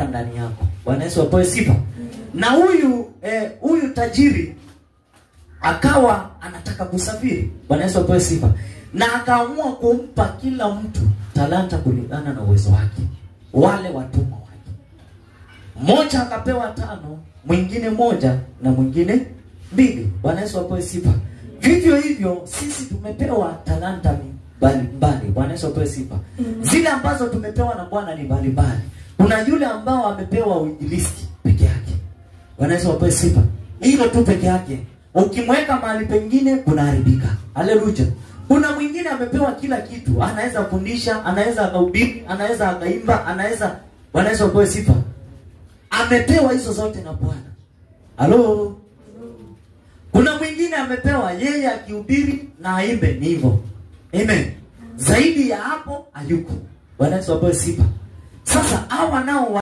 talanta ndani yako. Bwana Yesu apewe sifa. Na huyu tajiri akawa anataka kusafiri. Bwana Yesu apewe sifa. Na akaamua kumpa kila mtu talanta kulingana na uwezo wake. Wale watumwa wake. Mmoja akapewa 5, mwingine 1 na mwingine 2. Bwana Yesu apewe sifa. Vivyo hivyo sisi tumepewa talanta mbalimbali. Bwana Yesu apewe sifa. Zile ambazo tumepewa na Bwana ni mbalimbali. Kuna yule ambao amepewa uinjilisti peke yake. Bwana Yesu apewe sifa. Hilo tu peke yake. Ukimweka mahali pengine kunaharibika. Haleluya. Kuna mwingine amepewa kila kitu. Anaweza kufundisha, anaweza kuhubiri, anaweza akaimba, anaweza. Bwana Yesu apewe sifa. Amepewa hizo zote na Bwana. Halo. Kuna mwingine amepewa yeye akihubiri na aimbe ni hivyo. Amen. Zaidi ya hapo hayuko. Bwana Yesu apewe sifa. Sasa hawa nao